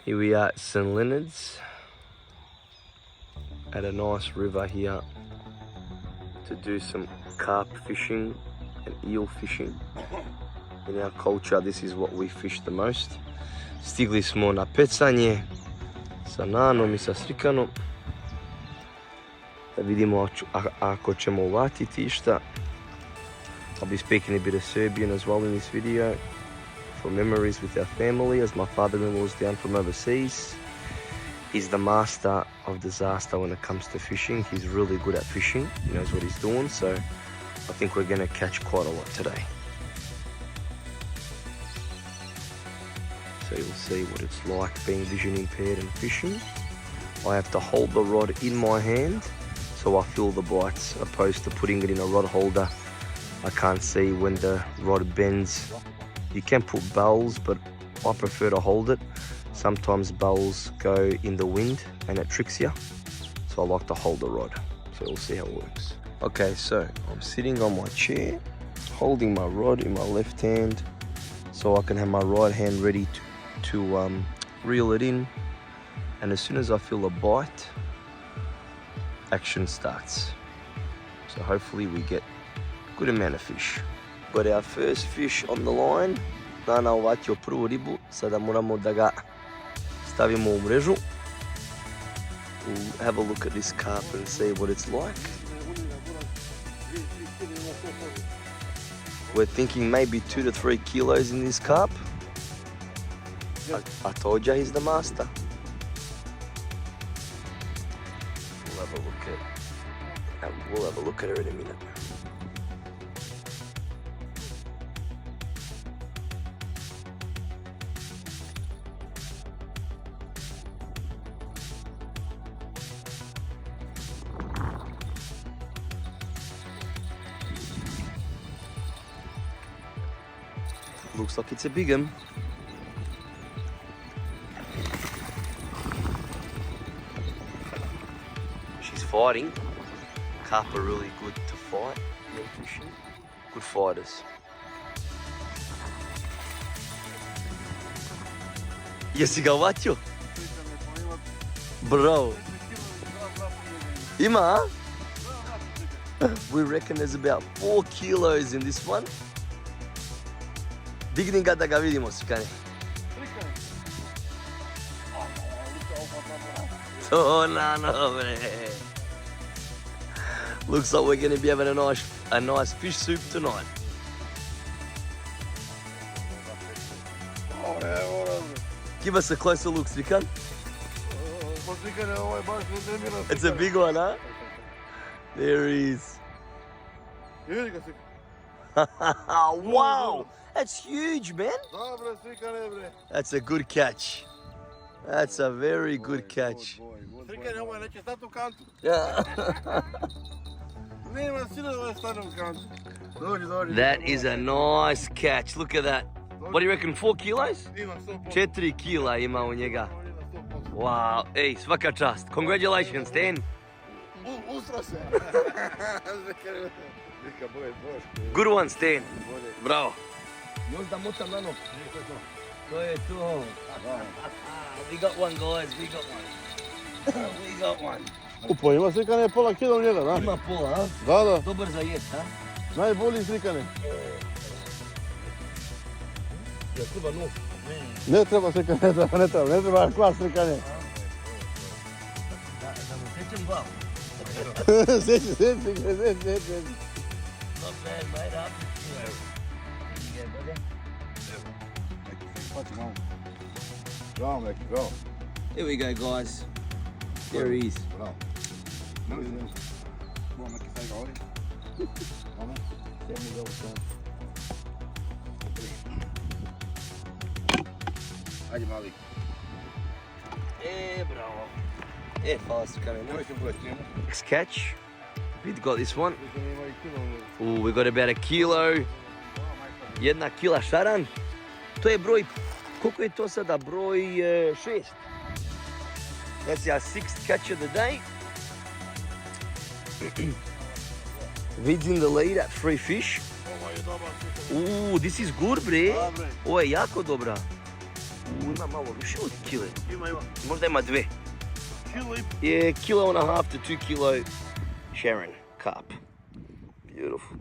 Here we are at St. Leonard's at a nice river here to do some carp fishing and eel fishing. In our culture, this is what we fish the most. Stigli smo na pecanje sa nanom i sa srikanom. Da vidimo ako ćemo uvatiti išta. I'll be speaking a bit of Serbian as well in this video for memories with our family, as my father-in-law is down from overseas. He's the master of disaster when it comes to fishing. He's really good at fishing. He knows what he's doing, so I think we're going to catch quite a lot today. So you'll see what it's like being vision impaired and fishing. I have to hold the rod in my hand so I feel the bites, opposed to putting it in a rod holder. I can't see when the rod bends. You can put bells, but I prefer to hold it. Sometimes bells go in the wind and it tricks you. So I like to hold the rod. So we'll see how it works. Okay, so I'm sitting on my chair, holding my rod in my left hand so I can have my right hand ready to reel it in. And as soon as I feel a bite, action starts. So hopefully we get good amount of fish. Got our first fish on the line. Nana uvatio prvu ribu, sada moramo da ga stavimo u mrežu. We'll have a look at this carp and see what it's like. We're thinking maybe 2 to 3 kilos in this carp. I told you he's the master. We'll have a look at her in a minute. Looks like it's a big one. She's fighting. Carp are really good to fight when fishing. Good fighters. Jesi ga uvatio? Bro. Ima? We reckon there's about 4 kilos in this one. Digni ga da ga vidimo, Srikane. Oh, no, bre. Looks like we're going to be having a nice fish soup tonight. Give us a closer look, Srikan. It's a big one, huh? There he is. Wow! That's huge, man. That's a good catch. That's a very good catch. Yeah. That is a nice catch. Look at that. What do you reckon, 4 kilos? 4 kila ima u njega. Wow. Ej, svaka čast. Congratulations, Stan. Good one, Stan. Bravo. Još da motam na nog. To je to. We got one, guys. We got one. We got one. Upo, ima Srikane pola kila u njega, da? Ima pola, a? Da. Dobar za jest, a? Najbolji Srikane. Ja treba nog. Ne treba Srikane, ne treba klas Srikane. Da mu sečem glavu. Sjeći. Not bad, mate. Up. Here we go, guys. There he is. Ajde mali. Bravo. Fast coming. Next catch. We've got this one. Ooh, we got about a kilo. 1 kila šaran. To je broj, koliko je to sada? Broj 6. That's our 6th catch of the day. Vid's in the lead at 3 fish. Ooh, this is good, bre. Ovo je jako dobra. Ima malo više od kile. Ima. Možda ima 2. Kilo i Yeah, 1.5 to 2 kilo Sharon carp. Beautiful.